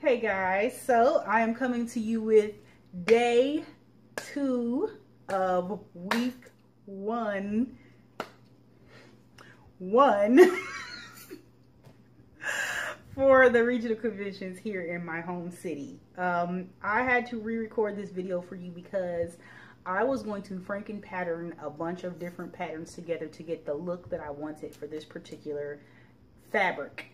Hey guys, so I am coming to you with day 2 of week 1 for the regional conventions here in my home city. I had to re-record this video for you because I was going to franken pattern a bunch of different patterns together to get the look that I wanted for this particular fabric.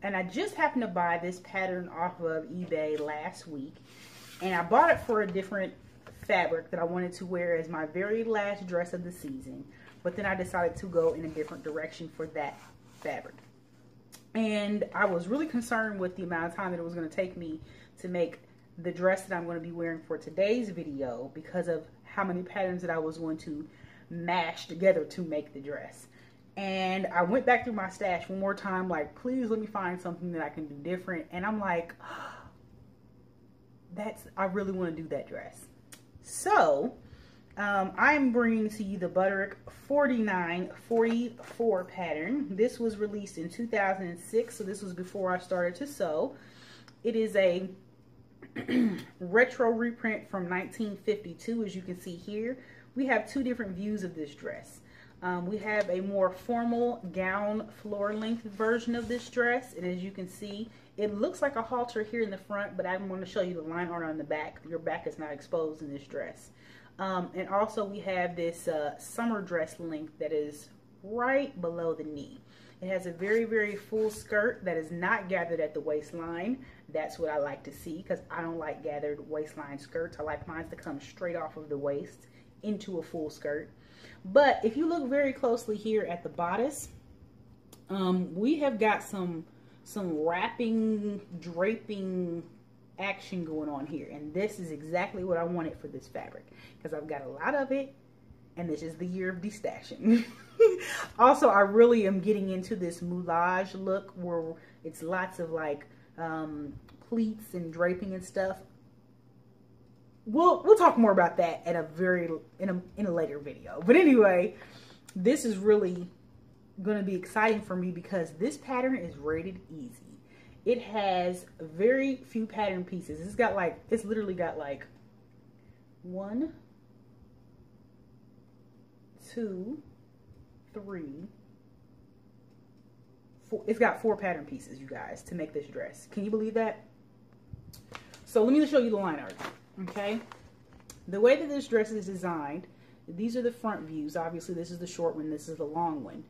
And I just happened to buy this pattern off of eBay last week, and I bought it for a different fabric that I wanted to wear as my very last dress of the season, but then I decided to go in a different direction for that fabric. And I was really concerned with the amount of time that it was going to take me to make the dress that I'm going to be wearing for today's video because of how many patterns that I was going to mash together to make the dress. And I went back through my stash one more time, like, please let me find something that I can do different. And I'm like, I really want to do that dress. So, I'm bringing to you the Butterick 4944 pattern. This was released in 2006, so this was before I started to sew. It is a retro reprint from 1952, as you can see here. We have two different views of this dress. We have a more formal gown floor length version of this dress, and as you can see, it looks like a halter here in the front, but I'm going to show you the line art on the back. Your back is not exposed in this dress. And also we have this summer dress length that is right below the knee. It has a very, very full skirt that is not gathered at the waistline. That's what I like to see because I don't like gathered waistline skirts. I like mine to come straight off of the waist into a full skirt. But if you look very closely here at the bodice, we have got some wrapping, draping action going on here, and this is exactly what I wanted for this fabric because I've got a lot of it, and this is the year of destashing. Also, I really am getting into this moulage look where it's lots of like pleats and draping and stuff. We'll talk more about that at in a later video. But anyway, this is really going to be exciting for me because this pattern is rated easy. It has very few pattern pieces. It's literally got like 1, 2, 3, 4. It's got 4 pattern pieces, you guys, to make this dress. Can you believe that? So let me show you the line art. Okay, the way that this dress is designed, these are the front views. Obviously, this is the short one, this is the long one.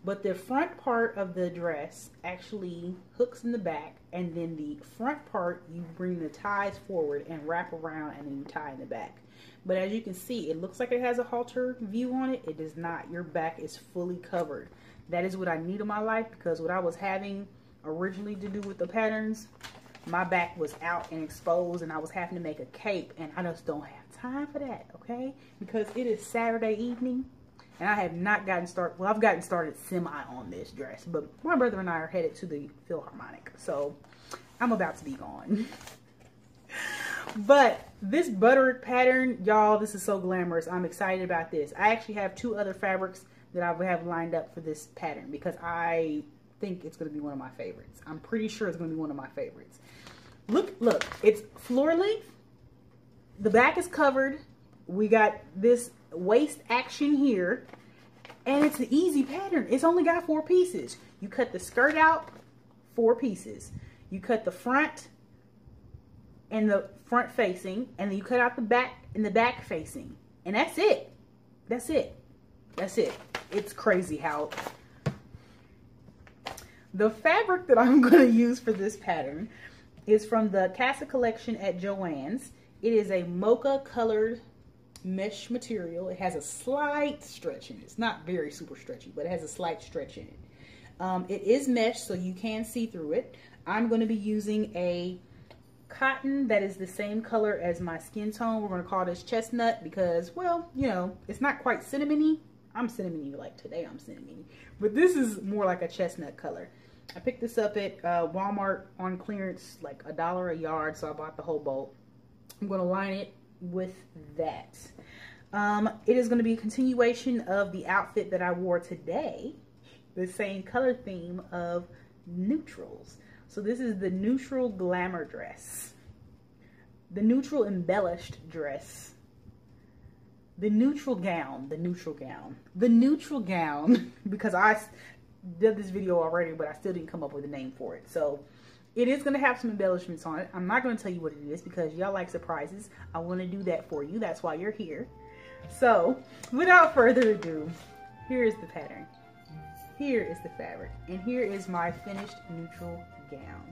But the front part of the dress actually hooks in the back, and then the front part, you bring the ties forward and wrap around, and then you tie in the back. But as you can see, it looks like it has a halter view on it. It does not. Your back is fully covered. That is what I need in my life because what I was having originally to do with the patterns, my back was out and exposed, and I was having to make a cape, and I just don't have time for that, okay? Because it is Saturday evening, and I have not gotten started. Well, I've gotten started semi on this dress, but my brother and I are headed to the Philharmonic, so I'm about to be gone. But this Butterick pattern, y'all, this is so glamorous. I'm excited about this. I actually have 2 other fabrics that I have lined up for this pattern because I think it's going to be one of my favorites. I'm pretty sure it's going to be one of my favorites. Look, it's floor length. The back is covered. We got this waist action here, and it's an easy pattern. It's only got 4 pieces. You cut the skirt out, 4 pieces. You cut the front and the front facing, and then you cut out the back and the back facing, and that's it. That's it. That's it. It's crazy how. The fabric that I'm going to use for this pattern is from the Casa collection at Joann's. It is a mocha colored mesh material. It has a slight stretch in it. It's not very super stretchy, but it has a slight stretch in it. It is mesh, so you can see through it. I'm going to be using a cotton that is the same color as my skin tone. We're going to call this chestnut because, well, you know, it's not quite cinnamony. I'm cinnamony, like today I'm cinnamony. But this is more like a chestnut color. I picked this up at Walmart on clearance, like $1 a yard, so I bought the whole bolt. I'm going to line it with that. It is going to be a continuation of the outfit that I wore today, the same color theme of neutrals. So this is the neutral glamour dress, the neutral embellished dress, the neutral gown, because I did this video already, but I still didn't come up with a name for it. So it is going to have some embellishments on it. I'm not going to tell you what it is because y'all like surprises. I want to do that for you. That's why you're here. So without further ado, here is the pattern. Here is the fabric. And here is my finished neutral gown.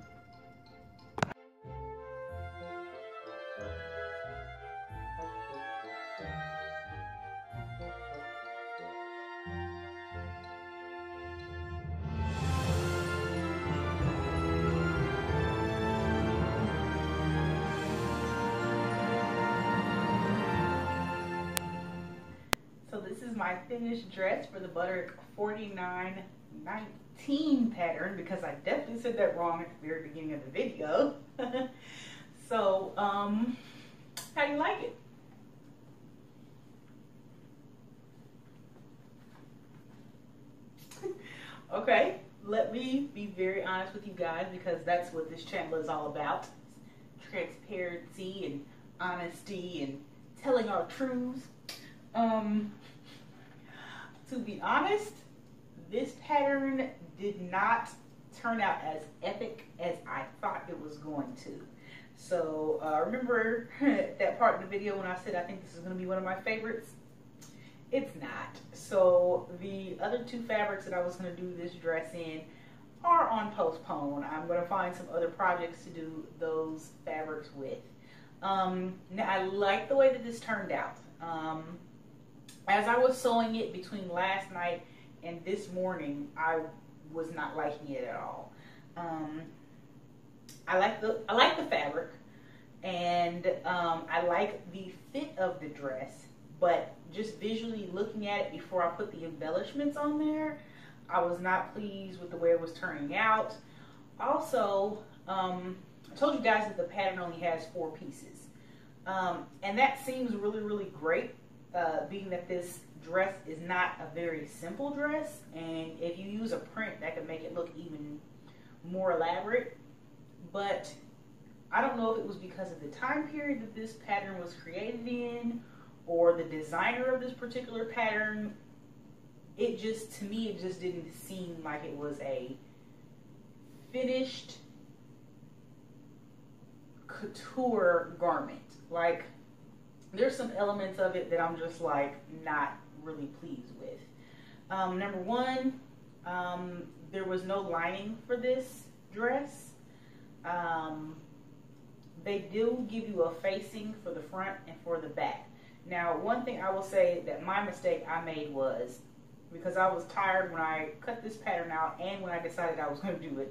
This is my finished dress for the Butterick 4919 pattern, because I definitely said that wrong at the very beginning of the video. So, how do you like it? Okay, let me be very honest with you guys, because that's what this channel is all about. Transparency and honesty and telling our truths. To be honest, this pattern did not turn out as epic as I thought it was going to. So remember that part of the video when I said I think this is going to be one of my favorites? It's not. So the other two fabrics that I was going to do this dress in are on postpone. I'm going to find some other projects to do those fabrics with. Now I like the way that this turned out. As I was sewing it between last night and this morning, I was not liking it at all. I like the fabric, and I like the fit of the dress, but just visually looking at it before I put the embellishments on there, I was not pleased with the way it was turning out. Also, I told you guys that the pattern only has 4 pieces, and that seems really, really great. Being that this dress is not a very simple dress, and if you use a print, that could make it look even more elaborate. But I don't know if it was because of the time period that this pattern was created in, or the designer of this particular pattern. It just, to me, it just didn't seem like it was a finished couture garment. Like, there's some elements of it that I'm just like not really pleased with. Number one, there was no lining for this dress. They do give you a facing for the front and for the back. Now, one thing I will say that my mistake I made was, because I was tired when I cut this pattern out and when I decided I was going to do it.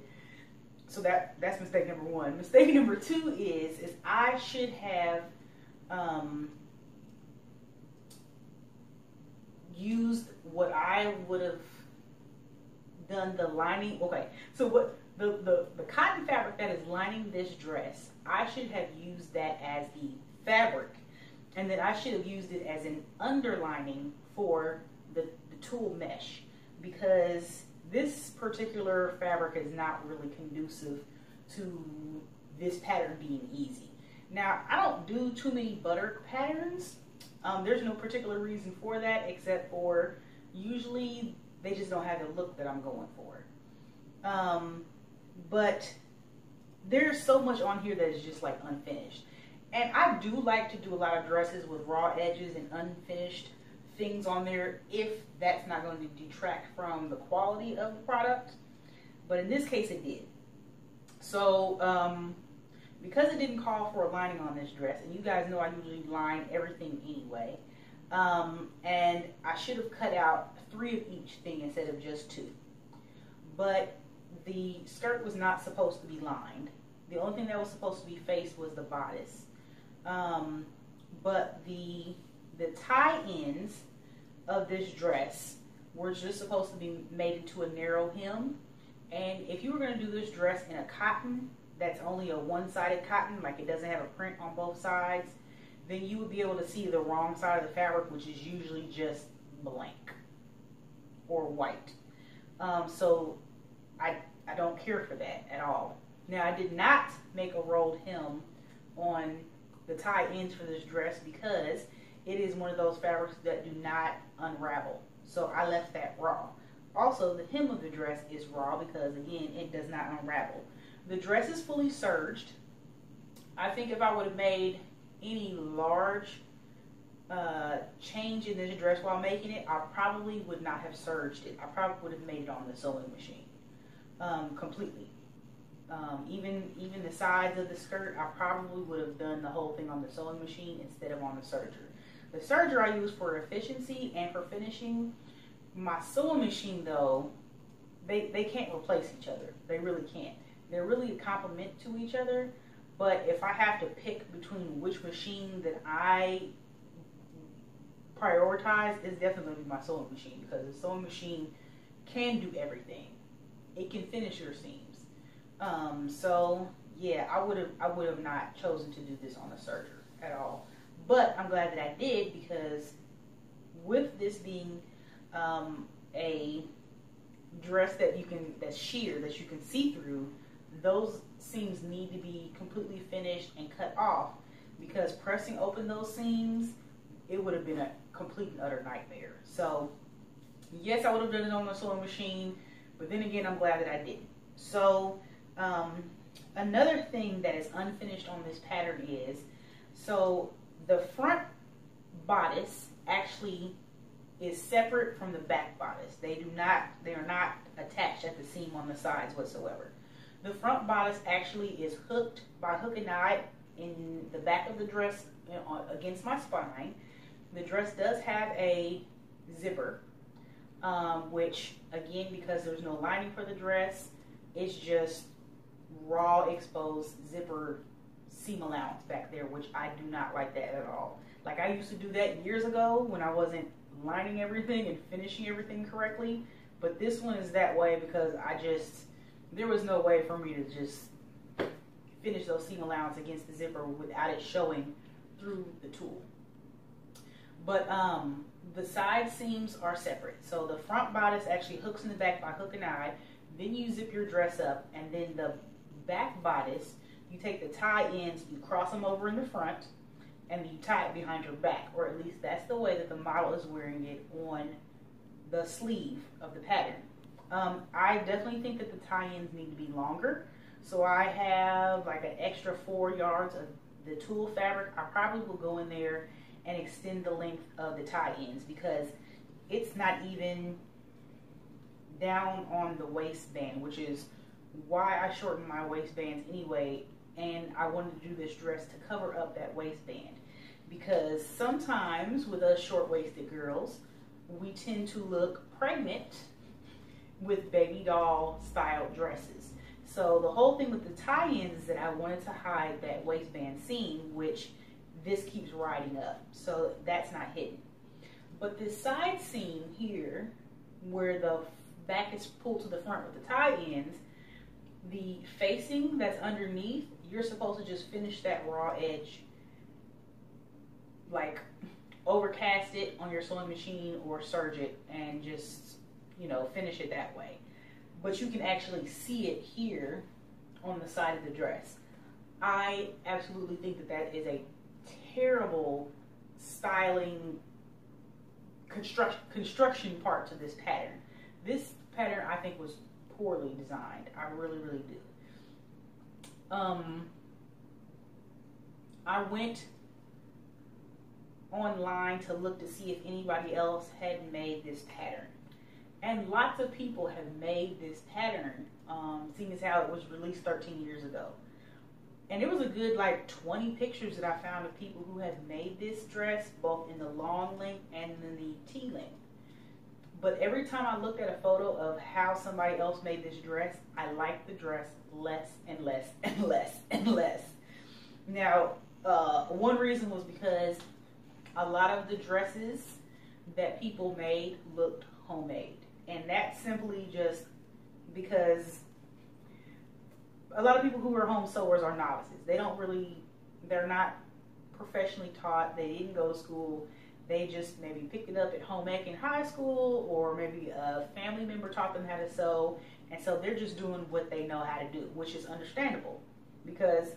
So that's mistake number one. Mistake number two is I should have used what I would have done the lining. Okay, so what the cotton fabric that is lining this dress, I should have used that as the fabric, and then I should have used it as an underlining for the tulle mesh, because this particular fabric is not really conducive to this pattern being easy. Now, I don't do too many Butterick patterns. There's no particular reason for that, except for usually they just don't have the look that I'm going for. But there's so much on here that is just like unfinished. And I do like to do a lot of dresses with raw edges and unfinished things on there if that's not going to detract from the quality of the product. But in this case it did. So because it didn't call for a lining on this dress, and you guys know I usually line everything anyway, and I should have cut out 3 of each thing instead of just 2. But the skirt was not supposed to be lined. The only thing that was supposed to be faced was the bodice. But the tie-ins of this dress were just supposed to be made into a narrow hem. And if you were going to do this dress in a cotton that's only a one-sided cotton, like it doesn't have a print on both sides, then you would be able to see the wrong side of the fabric, which is usually just blank or white. So I don't care for that at all. Now, I did not make a rolled hem on the tie ends for this dress because it is one of those fabrics that do not unravel. So I left that raw. Also, the hem of the dress is raw because, again, it does not unravel. The dress is fully serged. I think if I would have made any large change in this dress while making it, I probably would not have serged it. I probably would have made it on the sewing machine completely. Even the sides of the skirt, I probably would have done the whole thing on the sewing machine instead of on the serger. The serger I use for efficiency and for finishing. My sewing machine, though, they can't replace each other. They really can't. They're really a complement to each other. But if I have to pick between which machine that I prioritize, it's definitely going to be my sewing machine, because the sewing machine can do everything. It can finish your seams. So yeah, I would have not chosen to do this on a serger at all. But I'm glad that I did, because with this being a dress that's sheer, that you can see through, those seams need to be completely finished and cut off, because pressing open those seams, it would have been a complete and utter nightmare. So yes, I would have done it on the sewing machine, but then again, I'm glad that I didn't. So another thing that is unfinished on this pattern is, so the front bodice actually is separate from the back bodice. They are not attached at the seam on the sides whatsoever. The front bodice actually is hooked by hook and eye in the back of the dress against my spine. The dress does have a zipper, which, again, because there's no lining for the dress, it's just raw exposed zipper seam allowance back there, which I do not like that at all. Like, I used to do that years ago when I wasn't lining everything and finishing everything correctly, but this one is that way because there was no way for me to just finish those seam allowance against the zipper without it showing through the tool. But the side seams are separate. So the front bodice actually hooks in the back by hook and eye. Then you zip your dress up, and then the back bodice, you take the tie ends, you cross them over in the front, and you tie it behind your back, or at least that's the way that the model is wearing it on the sleeve of the pattern. I definitely think that the tie-ins need to be longer, so I have like an extra 4 yards of the tulle fabric. I probably will go in there and extend the length of the tie-ins, because it's not even down on the waistband, which is why I shortened my waistbands anyway, and I wanted to do this dress to cover up that waistband, because sometimes with us short-waisted girls, we tend to look pregnant with baby doll style dresses. So the whole thing with the tie-ins is that I wanted to hide that waistband seam, which this keeps riding up, so that's not hidden. But this side seam here, where the back is pulled to the front with the tie ends, the facing that's underneath, you're supposed to just finish that raw edge, like overcast it on your sewing machine or serge it and just, you know, finish it that way. But you can actually see it here on the side of the dress. I absolutely think that that is a terrible styling construction part to this pattern. This pattern, I think, was poorly designed. I really, really do. I went online to look to see if anybody else had made this pattern, and lots of people have made this pattern, seeing as how it was released 13 years ago. And there was a good like 20 pictures that I found of people who have made this dress, both in the long length and in the T length. But every time I looked at a photo of how somebody else made this dress, I liked the dress less and less and less and less. Now, one reason was because a lot of the dresses that people made looked homemade. And that's simply just because a lot of people who are home sewers are novices. They're not professionally taught. They didn't go to school. They just maybe picked it up at home ec in high school, or maybe a family member taught them how to sew, And so they're just doing what they know how to do, which is understandable, because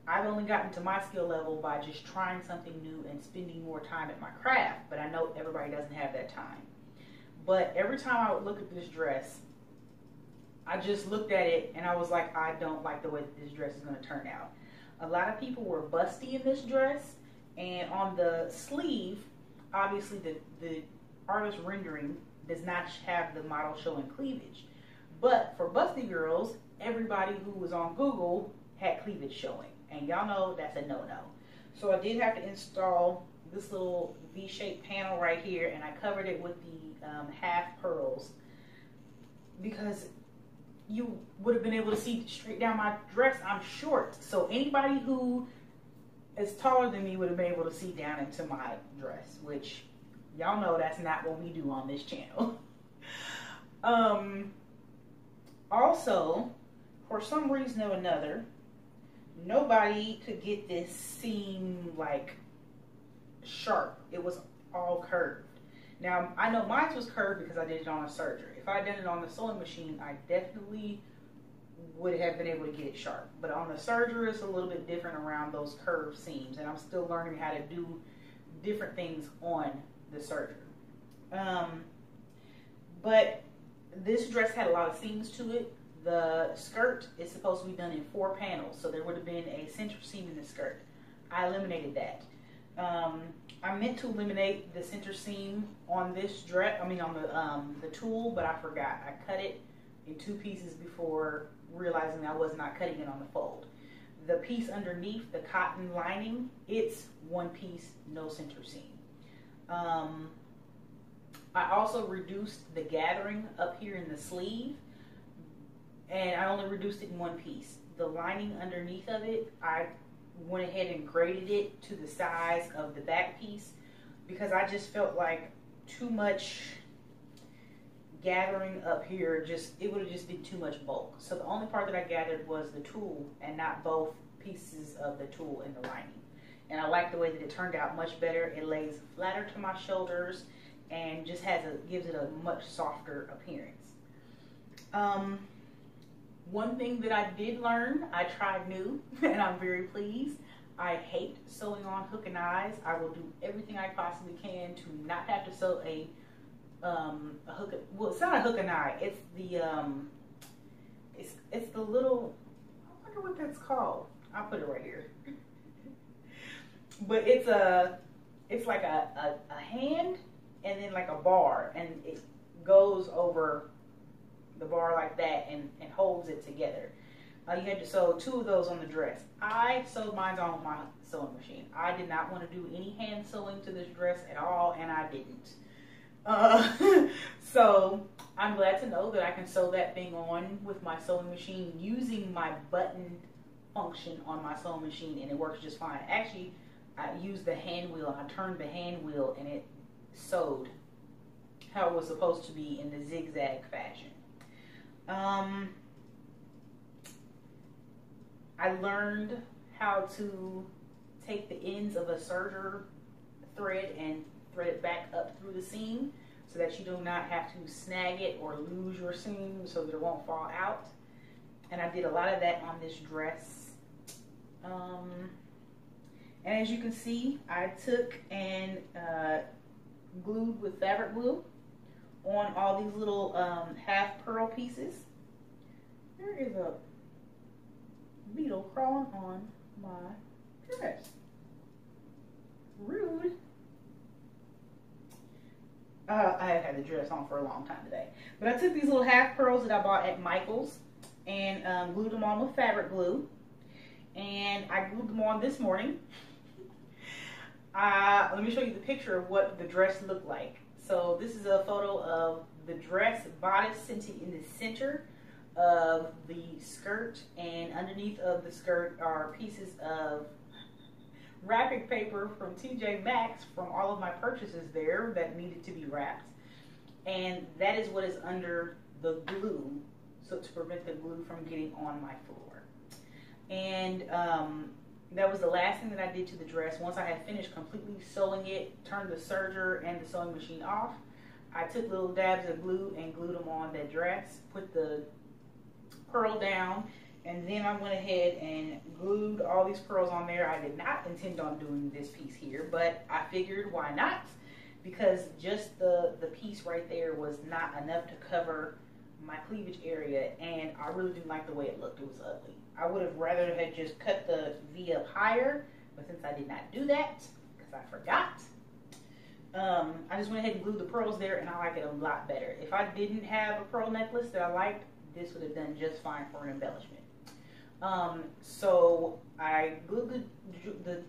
I've only gotten to my skill level by just trying something new and spending more time at my craft, but I know everybody doesn't have that time. But every time I would look at this dress, I just looked at it and I was like, I don't like the way that this dress is going to turn out. A lot of people were busty in this dress, and on the sleeve, obviously the artist rendering does not have the model showing cleavage. But for busty girls, everybody who was on Google had cleavage showing. And y'all know that's a no-no. So I did have to install this little V-shaped panel right here, and I covered it with the half pearls, because you would have been able to see straight down my dress. I'm short, so anybody who is taller than me would have been able to see down into my dress, which y'all know that's not what we do on this channel. Also, for some reason or another, nobody could get this seam like sharp. It was all curved. Now, I know mine was curved because I did it on a serger. If I did it on the sewing machine, I definitely would have been able to get it sharp. But on the serger, it's a little bit different around those curved seams, and I'm still learning how to do different things on the serger. But this dress had a lot of seams to it. The skirt is supposed to be done in 4 panels, so there would have been a center seam in the skirt. I eliminated that. I meant to eliminate the center seam on this dress, on the tulle, but I forgot. I cut it in 2 pieces before realizing I was not cutting it on the fold. The piece underneath, the cotton lining, it's 1 piece, no center seam. I also reduced the gathering up here in the sleeve, and I only reduced it in 1 piece. The lining underneath of it, I went ahead and graded it to the size of the back piece, because I just felt like too much gathering up here, it would have just been too much bulk. So the only part that I gathered was the tulle and not both pieces of the tulle and the lining. And I like the way that it turned out much better. It lays flatter to my shoulders and just gives it a much softer appearance. One thing that I did learn, I tried new, and I'm very pleased. I hate sewing on hook and eyes. I will do everything I possibly can to not have to sew a hook. Well, it's not a hook and eye. It's the it's the little. I wonder what that's called. I'll put it right here. But it's like a hand and then like a bar, and it goes over the bar like that and holds it together. You had to sew 2 of those on the dress. I sewed mine on my sewing machine. I did not want to do any hand sewing to this dress at all, and I didn't. So I'm glad to know that I can sew that thing on with my sewing machine using my button function on my sewing machine, and it works just fine. Actually, I used the hand wheel, and I turned the hand wheel, and it sewed how it was supposed to be in the zigzag fashion. I learned how to take the ends of a serger thread and thread it back up through the seam so that you do not have to snag it or lose your seam so that it won't fall out. And I did a lot of that on this dress. And as you can see, I took and glued with fabric glue on all these little half pearl pieces. There is a beetle crawling on my dress. Rude. I have had the dress on for a long time today. But I took these little half pearls that I bought at Michael's and glued them on with fabric glue. And I glued them on this morning. Let me show you the picture of what the dress looked like. So this is a photo of the dress bodice sitting in the center of the skirt, and underneath of the skirt are pieces of wrapping paper from TJ Maxx from all of my purchases there that needed to be wrapped. And that is what is under the glue, so to prevent the glue from getting on my floor. And that was the last thing that I did to the dress. Once I had finished completely sewing it, turned the serger and the sewing machine off, I took little dabs of glue and glued them on that dress, put the pearl down, and then I went ahead and glued all these pearls on there. I did not intend on doing this piece here, but I figured why not, because just the piece right there was not enough to cover my cleavage area, and I really didn't like the way it looked. It was ugly. I would have rather had just cut the V up higher, but since I did not do that, because I forgot, I just went ahead and glued the pearls there, and I like it a lot better. If I didn't have a pearl necklace that I liked, this would have done just fine for an embellishment. So I glued the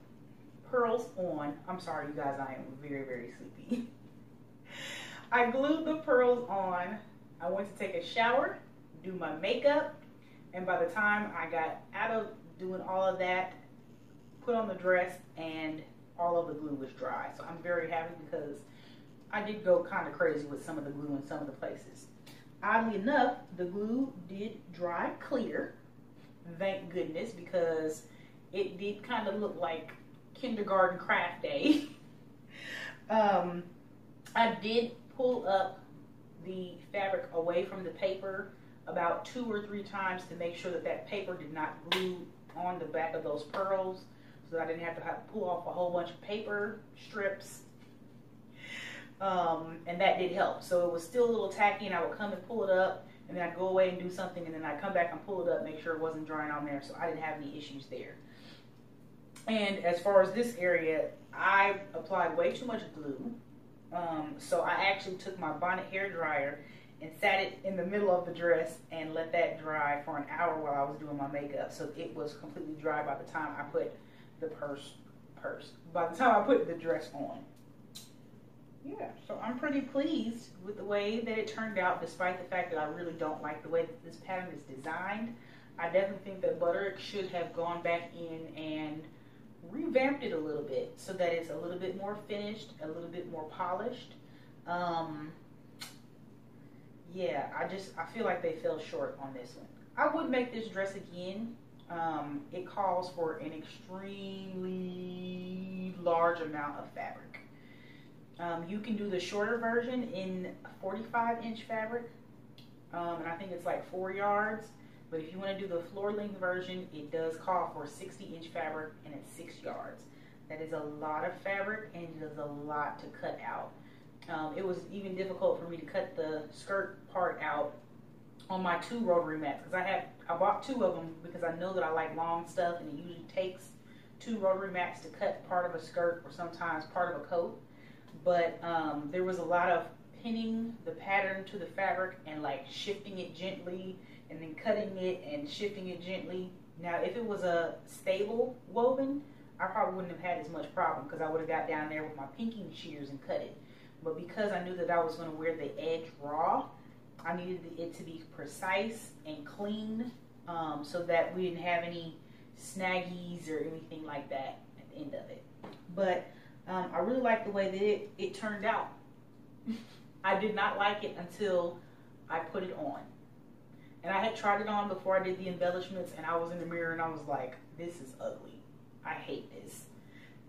pearls on. I'm sorry, you guys, I am very, very sleepy. I glued the pearls on. I went to take a shower, do my makeup, and by the time I got out of doing all of that, put on the dress, and all of the glue was dry. So I'm very happy because I did go kind of crazy with some of the glue in some of the places. Oddly enough, the glue did dry clear, thank goodness, because it did kind of look like kindergarten craft day. I did pull up the fabric away from the paper about 2 or 3 times to make sure that that paper did not glue on the back of those pearls, so that I didn't have to pull off a whole bunch of paper strips. And that did help. So it was still a little tacky, and I would come and pull it up, and then I'd go away and do something, and then I'd come back and pull it up, make sure it wasn't drying on there, so I didn't have any issues there. And as far as this area, I applied way too much glue. So I actually took my bonnet hair dryer and sat it in the middle of the dress and let that dry for an hour while I was doing my makeup. So it was completely dry by the time I put the by the time I put the dress on. Yeah, so I'm pretty pleased with the way that it turned out, despite the fact that I really don't like the way that this pattern is designed. I definitely think that Butterick should have gone back in and revamped it a little bit so that it's a little bit more finished, a little bit more polished. Yeah, I feel like they fell short on this one. I would make this dress again. It calls for an extremely large amount of fabric. You can do the shorter version in 45-inch fabric, and I think it's like 4 yards. But if you want to do the floor length version, it does call for 60-inch fabric, and it's 6 yards. That is a lot of fabric, and it is a lot to cut out. It was even difficult for me to cut the skirt part out on my 2 rotary mats, because I bought 2 of them because I know that I like long stuff, and it usually takes 2 rotary mats to cut part of a skirt or sometimes part of a coat. But there was a lot of pinning the pattern to the fabric and like shifting it gently and then cutting it and shifting it gently. Now, if it was a stable woven, I probably wouldn't have had as much problem because I would have got down there with my pinking shears and cut it. But because I knew that I was going to wear the edge raw, I needed it to be precise and clean, so that we didn't have any snaggies or anything like that at the end of it. But I really like the way that it turned out. I did not like it until I put it on. And I had tried it on before I did the embellishments, and I was in the mirror and I was like, this is ugly. I hate this.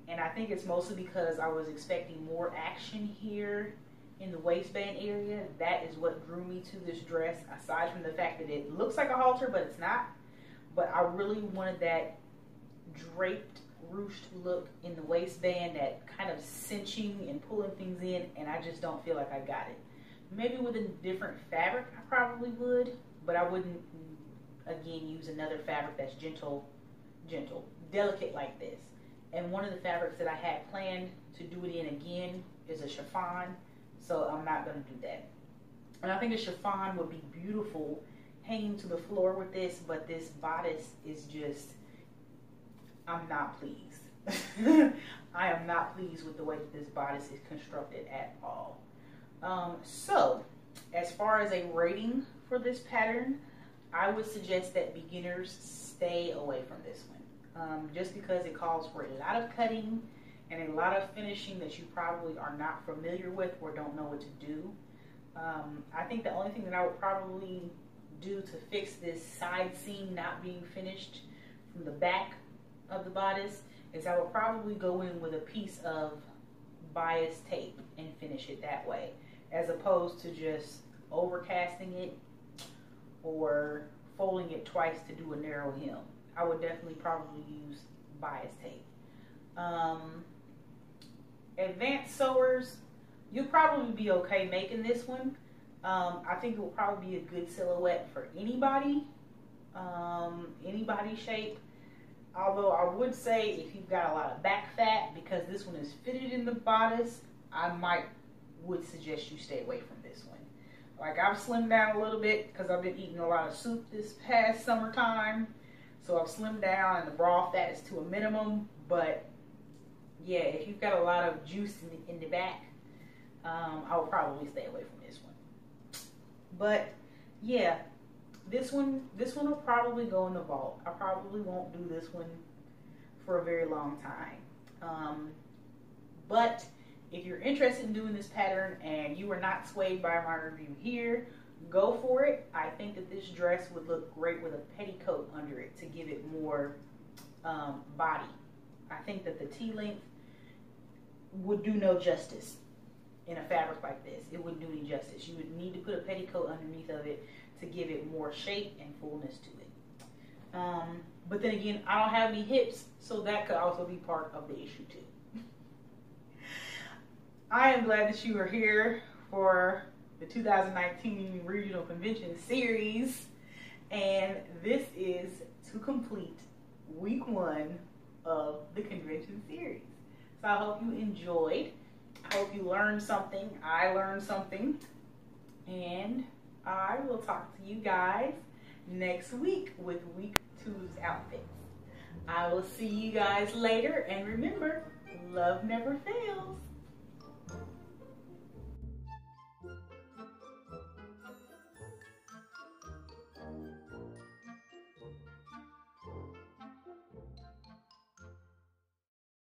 And I think it's mostly because I was expecting more action here in the waistband area. That is what drew me to this dress, aside from the fact that it looks like a halter, but it's not. But I really wanted that draped, ruched look in the waistband, that kind of cinching and pulling things in, and I just don't feel like I got it. Maybe with a different fabric I probably would, but I wouldn't, again, use another fabric that's gentle, delicate like this. And one of the fabrics that I had planned to do it in again is a chiffon, so I'm not going to do that. And I think a chiffon would be beautiful hanging to the floor with this, but this bodice is just, I'm not pleased. I am not pleased with the way that this bodice is constructed at all. So, as far as a rating for this pattern, I would suggest that beginners stay away from this one. Just because it calls for a lot of cutting and a lot of finishing that you probably are not familiar with or don't know what to do. I think the only thing that I would probably do to fix this side seam not being finished from the back of the bodice is I would probably go in with a piece of bias tape and finish it that way, as opposed to just overcasting it or folding it twice to do a narrow hem. I would definitely probably use bias tape. Advanced sewers, you'll probably be okay making this one. I think it will probably be a good silhouette for anybody, any body shape. Although I would say if you've got a lot of back fat, because this one is fitted in the bodice, I would suggest you stay away from this one. Like, I've slimmed down a little bit because I've been eating a lot of soup this past summertime. So I've slimmed down and the bra fat is to a minimum. But yeah, if you've got a lot of juice in the back, I would probably stay away from this one. But yeah, this one will probably go in the vault. I probably won't do this one for a very long time. But if you're interested in doing this pattern and you are not swayed by my review here, go for it. I think that this dress would look great with a petticoat under it to give it more body. I think that the T-length would do no justice in a fabric like this. It wouldn't do any justice. You would need to put a petticoat underneath of it to give it more shape and fullness to it. But then again, I don't have any hips, so that could also be part of the issue too. I am glad that you are here for the 2019 Regional Convention Series, and this is to complete week 1 of the convention series. So I hope you enjoyed. I hope you learned something. I learned something, and I will talk to you guys next week with week 2's outfits. I will see you guys later, and remember, love never fails.